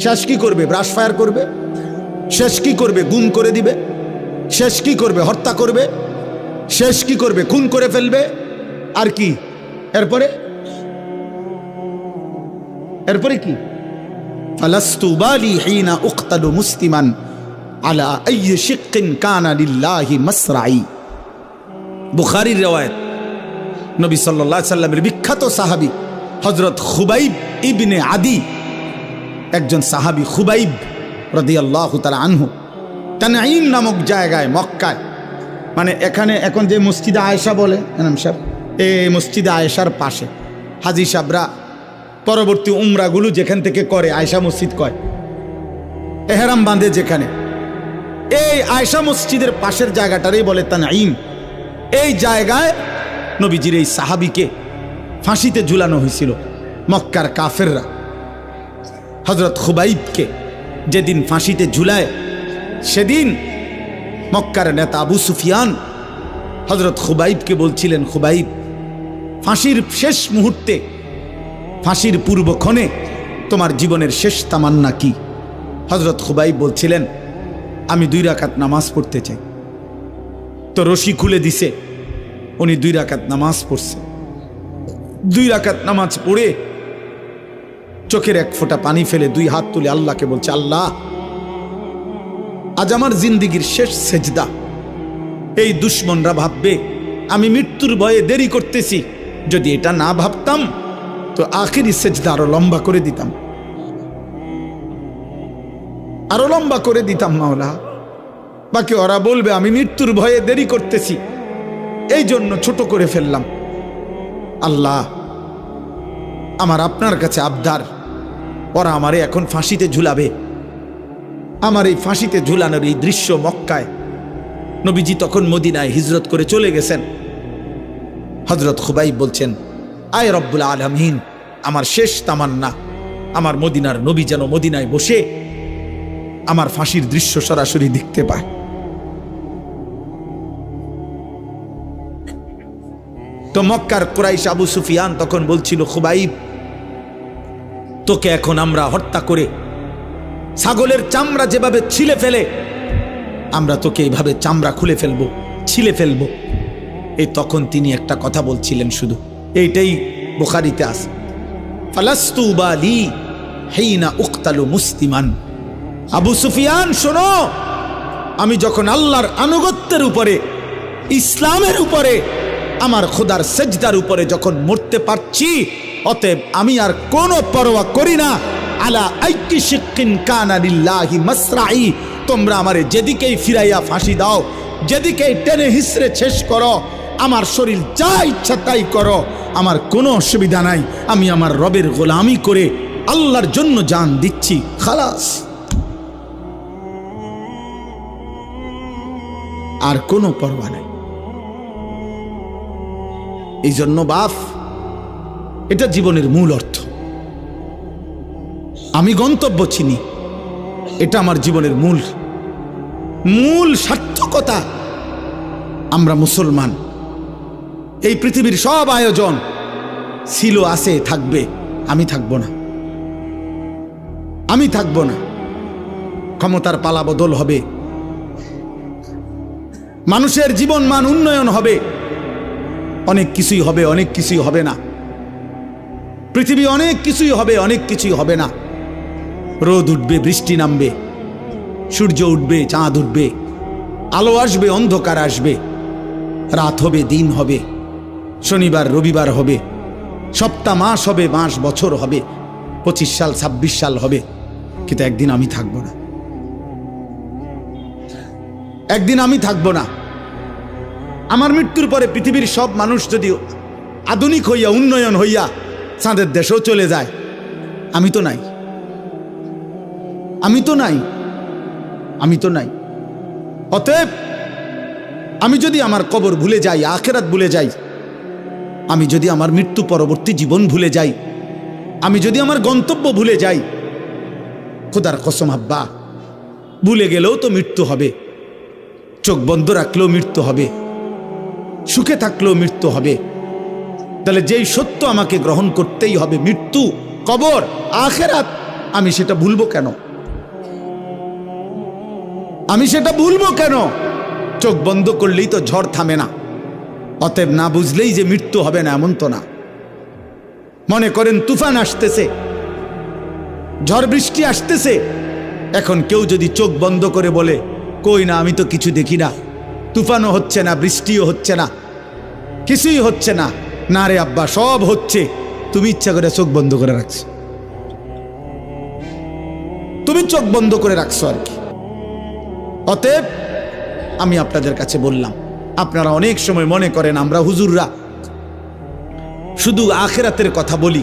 শেষ কি করবে? ব্রাশ ফায়ার করবে। শেষ কি করবে? গুম করে দিবে। শেষ কি করবে? হত্যা করবে। শেষ কি করবে? খুন করে ফেলবে। আর কি এরপরে? এরপরে কি? ফালাস্তু বালি হিনা উকতালু মুসলিমান আলা আইয়ি শিক্কিন কানা লিল্লাহি মাসরাই। বুখারীর riwayat। নবী সাল্লাল্লাহু আলাইহি সাল্লামের বিখ্যাত সাহাবী হযরত খুবাইব ইবনে আদি, একজন সাহাবী খুবাইব রাদিয়াল্লাহু তাআলা আনহু, তানঈম নামক জায়গায় মক্কায়, মানে এখানে এখন যে মসজিদে আয়েশা বলে এনাম সাহেব, এই মসজিদে আয়েশার পাশে হাজী সাহেবরা পরবর্তী উমরাগুলো যেখান থেকে করে আয়েশা মসজিদ কয়, এহরাম বাঁধে যেখানে, এই আয়েশা মসজিদের পাশের জায়গাটারই বলে তানঈম। এই জায়গায় নবীজির এই সাহাবীকে ফাঁসিতে ঝুলানো হয়েছিল। মক্কার কাফেররা হযরত খুবাইবকে যেদিন ফাঁসিতে ঝুলায়, সেদিন মক্কার নেতা আবু সুফিয়ান হযরত খুবাইবকে বলছিলেন, খুবাইব, ফাঁসির শেষ মুহূর্তে, ফাঁসির পূর্বক্ষণে তোমার জীবনের শেষ তামান্না কি? হযরত খুবাইব বলছিলেন, আমি 2 রাকাত নামাজ পড়তে চাই। তো রশি খুলে দিছে, উনি 2 রাকাত নামাজ পড়ছে। 2 রাকাত নামাজ পড়ে চোখের 1 ফোঁটা পানি ফেলে 2 হাত তুলে আল্লাহকে বলছে, আল্লাহ, আজ আমার জিন্দিগির শেষ সেজদা। এই দুশ্মনরা ভাববে আমি মৃত্যুর ভয়ে দেরি করতেছি, যদি এটা না ভাবতাম তো আখিরি সেজদা আরো লম্বা করে দিতাম, আরো লম্বা করে দিতাম মাওলা। বাকি ওরা বলবে আমি মৃত্যুর ভয়ে দেরি করতেছি, এই জন্য ছোট করে ফেললাম। আল্লাহ, আমার আপনার কাছে আবদার, ওরা আমারে এখন ফাঁসিতে ঝুলাবে। আমার এই ফাঁসিতে ঝুলানোর এই দৃশ্য মক্কায়, নবীজি তখন মদিনায় হিজরত করে চলে গেছেন। হযরত খুবাইব বলছেন, আয় রব্বুল আলামিন, আমার শেষ তামান্না আমার মদিনার নবী যেন মদিনায় বসে আমার ফাঁসির দৃশ্য সরাসরি দেখতে পায়। তো মক্কার কুরাইশ আবু সুফিয়ান তখন বলছিল, খুবাইব, তোকে এখন আমরা হত্যা করে ছাগলের চামড়া যেভাবে ছিলে ফেলে, আমরা তোকে এইভাবে চামড়া খুলে ফেলবো, ছিলে ফেলবো। এই তখন তিনি একটা কথা বলছিলেন, শুধু এইটাই বুখারীতে আছে, ফালাস্তু বালি হিনা উকতালু মুসলিমান। আবু সুফিয়ান শোনো, আমি যখন আল্লাহর আনুগত্যের উপরে, ইসলামের উপরে, আমার খোদার সেজদার উপরে যখন মরতে পারছি, অতএব আমি আর কোনো পরোয়া করি না। আলা আইয়ি শিক্কিন কানা লিল্লাহি মাসরাই। তোমরা আমারে যেদিকেই ফিরাইয়া ফাঁসি দাও, যেদিকেই টেনে হিসড়ে শেষ করো, আমার শরীর যা ইচ্ছা তাই করো, আমার কোনো অসুবিধা নাই। আমি আমার রবের গোলামি করে আল্লাহর জন্য জান দিচ্ছি, খালাস। আর কোনো পরোয়া নাই। এই জন্য বাপ, এটা জীবনের মূল অর্থ। আমি গন্তব্য চিনি, এটা আমার জীবনের মূল সার্থকতা। আমরা মুসলমান, এই পৃথিবীর সব আয়োজন ছিল, আছে, থাকবে। আমি থাকবো না, আমি থাকবো না। ক্ষমতার পালা বদল হবে, মানুষের জীবন মান উন্নয়ন হবে, অনেক কিছুই হবে, অনেক কিছুই হবে না। পৃথিবী অনেক কিছুই হবে, অনেক কিছুই হবে না। রোদ উঠবে, বৃষ্টি নামবে, সূর্য উঠবে, চাঁদ উঠবে, আলো আসবে, অন্ধকার আসবে, রাত হবে, দিন হবে, শনিবার রবিবার হবে, সপ্তাহ মাস হবে, মাস বছর হবে, 25 সাল 26 সাল হবে। কিন্তু একদিন আমি থাকবো না, একদিন আমি থাকবো না। আমার মৃত্যুর পরে পৃথিবীর সব মানুষ যদি আধুনিক হইয়া, উন্নয়ন হইয়া চাঁদের দেশেও চলে যায়, আমি তো নাই, আমি তো নাই, আমি তো নাই। অতএব আমি যদি আমার কবর ভুলে যাই, আখিরাত ভুলে যাই, আমি যদি আমার মৃত্যু পরবর্তী জীবন ভুলে যাই, আমি যদি আমার গন্তব্য ভুলে যাই, খোদার কসম আব্বা, ভুলে গেলেও তো মৃত্যু হবে, চোখ বন্ধ রাখলেও মৃত্যু হবে, সুখে থাকলেও মৃত্যু হবে। তাহলে যেই সত্য আমাকে গ্রহণ করতেই হবে, মৃত্যু, কবর, আখিরাত, আমি সেটা ভুলবো কেন? আমি সেটা ভুলবো কেন? চোখ বন্ধ করলেই তো ঝড় থামে না। অতএব না বুঝলেই যে মৃত্যু হবে না এমন তো না। মনে করেন তুফান আসতেছে, ঝড় বৃষ্টি আসতেছে, এখন কেউ যদি চোখ বন্ধ করে বলে কই না, আমি তো কিছু দেখি না, তুফানও হচ্ছে না, বৃষ্টিও হচ্ছে না, কিছুই হচ্ছে না, না রে আব্বা সব হচ্ছে, তুমি ইচ্ছা করে চোখ বন্ধ করে রাখছো, তুমি চোখ বন্ধ করে রাখছো আর কি। অতএব আমি আপনাদের কাছে বললাম, আপনারা অনেক সময় মনে করেন আমরা হুজুররা শুধু আখিরাতের কথা বলি,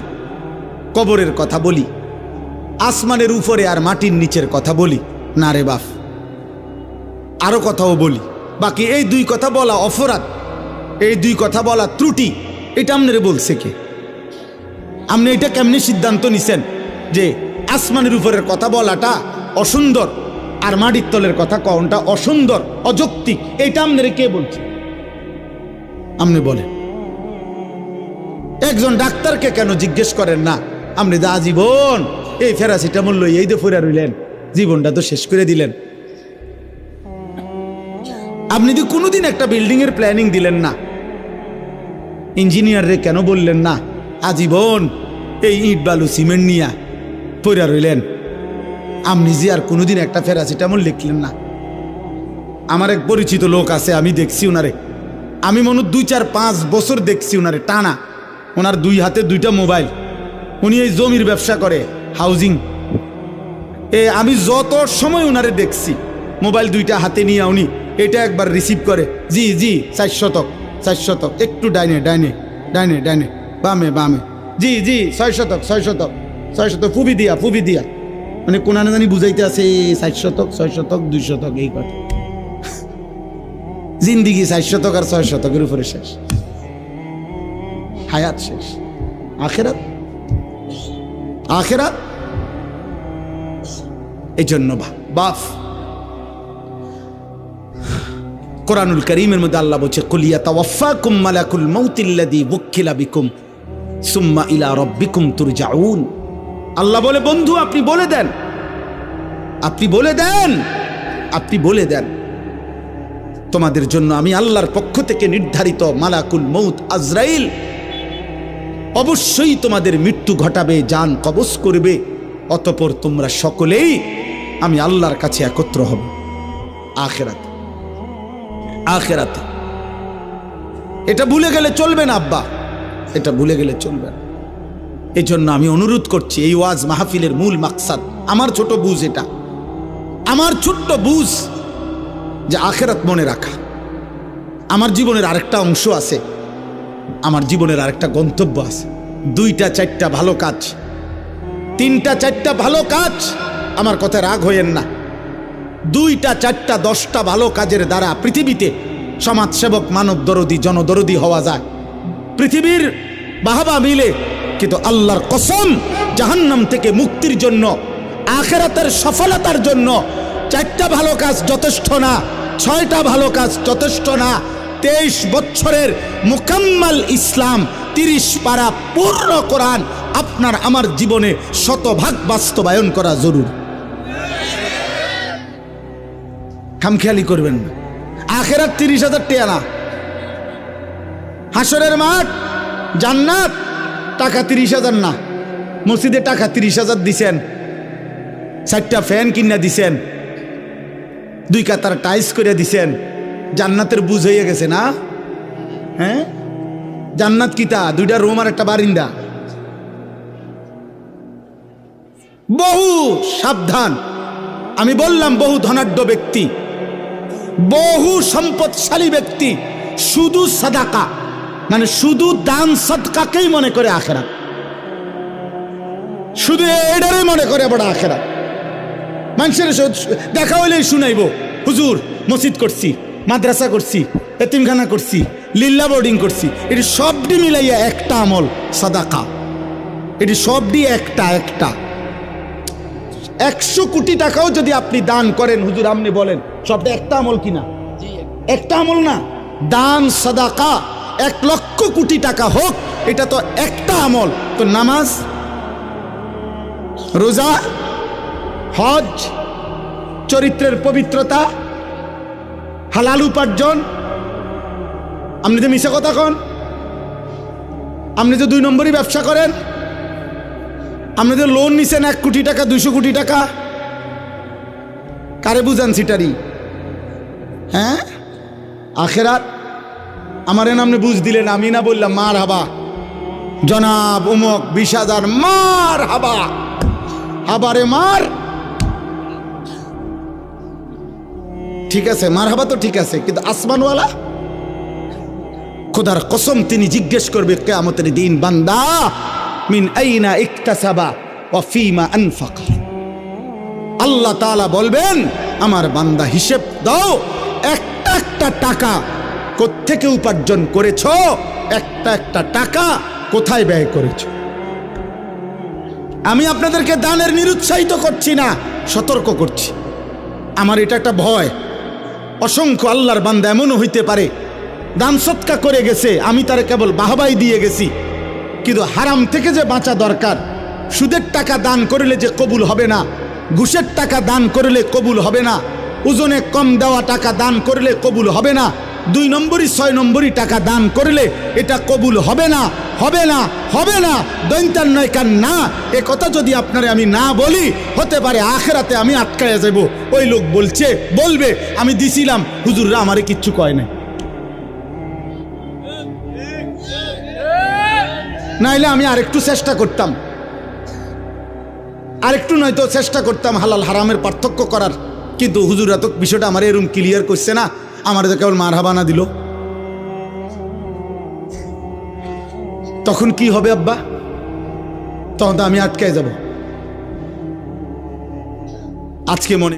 কবরের কথা বলি, আসমানের উপরে আর মাটির নিচের কথা বলি। না রে বাপ, আরো কথাও বলি। বাকি এই দুই কথা বলা অপরাধ, এই দুই কথা বলা ত্রুটি, এটা আপনারে বলছে কে? আপনি এটা কেমনে সিদ্ধান্ত নিছেন যে আসমানের উপরের কথা বলাটা অসুন্দর আর মাটির তলের কথা কওয়াটা অসুন্দর, অযৌক্তিক? এটা আপনারে কে বলছে? আপনি বলেন। একজন ডাক্তারকে কেন জিজ্ঞেস করেন না, আপনি যা জীবন এই প্যারাসিটামল লই এই তো ফুরা রইলেন, জীবনটা তো শেষ করে দিলেন। আপনি তো কোনোদিন একটা বিল্ডিং এর প্ল্যানিং দিলেন না, ইঞ্জিনিয়ার রে কেন বললেন না আজীবন এই ইট বালু সিমেন্ট নিয়ে পড়া রইলেন? আপনি যে আর কোনোদিন একটা প্যারাসিটামল লিখলেন না। আমার এক পরিচিত লোক আছে, আমি দেখছি ওনারে, আমি মনে 2-4-5 বছর দেখছি ওনারে টানা। ওনার 2 হাতে 2টা মোবাইল, উনি এই জমির ব্যবসা করে, হাউজিং। আমি যত সময় ওনারে দেখছি মোবাইল 2টা হাতে নিয়ে উনি এটা একবার রিসিভ করে, জি জি 4 শতক 4 শতক, একটু ডাইনে ডাইনে ডাইনে ডাইনে, বামে বামে, জি জি 6 শতক 6 শতক 6 শতক, ফুবি দিয়া ফুবি দিয়া, মানে কোন জানি বুঝাইতে আছে 4 শতক 6 শতক 2 শতক, এই কথা। জিন্দিগি 4 শতক আর 6 শতকের উপরে শেষ, হায়াত শেষ। আখেরাত, আখেরাত। এই জন্য বাপ কোরআনুল কারীমের মধ্যে আল্লাহ বলছে, কুল ইয়াতাওয়াফাকুম মালাকুল মাউতিল্লাযী বুক্কিলা বিকুম সুম্মা ইলা রাব্বিকুম তুরজাউন। আল্লাহ বলে, বন্ধু আপনি বলে দেন, আপনি বলে দেন, আপনি বলে দেন, তোমাদের জন্য আমি আল্লাহর পক্ষ থেকে নির্ধারিত মালাকুল মউত আজরাইল অবশ্যই তোমাদের মৃত্যু ঘটাবে, জান কবজ করবে, অতঃপর তোমরা সকলেই আমি আল্লাহর কাছে একত্র হব আখিরাতে। আখিরাতে এটা ভুলে গেলে চলবে না আব্বা, এটা ভুলে গেলে চলবে না। এই জন্য আমি অনুরোধ করছি, এই ওয়াজ মাহফিলের মূল মাকসাদ, আমার ছোট বুঝ, এটা আমার ছোট্ট বুঝ যে আখিরাত মনে রাখা। আমার জীবনের আরেকটা অংশ আছে, আমার জীবনের আরেকটা গন্তব্য আছে। 2-4টা ভালো কাজ, 3-4টা ভালো কাজ, আমার কথা রাগ হইয়েন না। 2-4টা 10টা ভালো কাজের দ্বারা পৃথিবীতে সমাজসেবক, মানব দরদি, জনদরদি হওয়া যায়। পৃথিবীর বাহবা মিলে, কিন্তু আল্লাহর কসম জাহান্নাম থেকে মুক্তির জন্য, আখিরাতের সফলতার জন্য 4টা ভালো কাজ যথেষ্ট না, 6টা ভালো কাজ যথেষ্ট না। 23 বছরের মুকাম্মাল ইসলাম, 30 পারা পূর্ণ কোরআন আপনার আমার জীবনে শতভাগ বাস্তবায়ন করা জরুরি। খামখেয়ালি করবেন না। আখিরাত 30,000 টাকা না, হাসরের মাঠ জান্নাত টাকা 30,000 না। মসজিদে টাকা 30,000 দিছেন, 4টা ফ্যান কিনা দিছেন, 2 কাতার টাইলস করে দিছেন, জান্নাতের বুঝ হয়ে গেছে না? হ্যাঁ, জান্নাত কিতা 2টা রুম আর একটা বারিন্দা। বহু সাবধান, আমি বললাম বহু ধনাঢ্য ব্যক্তি, বহু সম্পদশালী ব্যক্তি শুধু সাদাকা, মানে শুধু দান সদকাকেই মনে করে আখিরাত, শুধু এটারে মনে করে বড় আখিরাত। মানুষের দেখা হইলেই শুনাইব, হুজুর মসজিদ করছি, মাদ্রাসা করছি, এতিমখানা করছি, লিল্লা বোর্ডিং করছি, এটি সবটি মিলাইয়া একটা আমল সাদাকা। এটি সবটি একটা একটা। 100 কোটি টাকাও যদি আপনি দান করেন, হুজুর আপনি বলেন সবটা একটা আমল কিনা? একটা আমল না। দান সাদাকা 1 লক্ষ কোটি টাকা হোক, এটা তো একটা আমল। তো নামাজ রোজা, হজ, চরিত্রের পবিত্রতা, হালাল উপার্জন। আপনি যে মিশা কথা কন, আপনি যে 2 নম্বরই ব্যবসা করেন, আপনি যে লোন নিছেন 1 কোটি টাকা 200 কোটি টাকা, কারে বুঝান সিটারি? হ্যাঁ, আখেরাত আমার আপনি বুঝ দিলেন, আমি না বললাম মার হাবা জনাব উমক 20,000 মার হাবা, হাবারে মার। ঠিক আছে, মার হাবা তো ঠিক আছে, কিন্তু আসমানওয়ালা খোদার কসম তিনি জিজ্ঞেস করবে কিয়ামতের দিন, বান্দা মিন আইনা ইকতাসাবা ওয়া ফিমা আনফাকা। আল্লাহ তাআলা বলবেন, আমার বান্দা হিসেব দাও, একটা একটা টাকা কোত্থেকে উপার্জন করেছো, একটা একটা টাকা কোথায় ব্যয় করেছো। আমি আপনাদেরকে দানের নিরুৎসাহিত করছি না, সতর্ক করছি। আমার এটা একটা ভয়, অসংখ্য আল্লাহর বান্দা এমনও হইতে পারে দান সৎকা করে গেছে, আমি তারে কেবল বাহবাই দিয়ে গেছি, কিন্তু হারাম থেকে যে বাঁচা দরকার। সুদের টাকা দান করলে যে কবুল হবে না, ঘুষের টাকা দান করলে কবুল হবে না, ওজনে কম দেওয়া টাকা দান করলে কবুল হবে না, 2 নম্বরই 6 নম্বরই টাকা দান করলে এটা কবুল হবে না, হবে না, হবে না, দৈন্তার নয় কান না। এ কথা যদি আপনারে আমি না বলি, হতে পারে আখেরাতে আমি আটকায়া যাব। ওই লোক বলবে আমি দিছিলাম, হুজুররা আমারে কিচ্ছু কয় নাই। নাইলে আমি আরেকটু চেষ্টা করতাম, আরেকটু নয়তো চেষ্টা করতাম হালাল হারামের পার্থক্য করার, কিন্তু হুজুরা তো বিষয়টা আমার এরকম ক্লিয়ার করছে না, আমার তো কেবল মারহাবা না দিল। তখন কি হবে আব্বা? তখন তো আমি আটকে যাব। আজকে মনে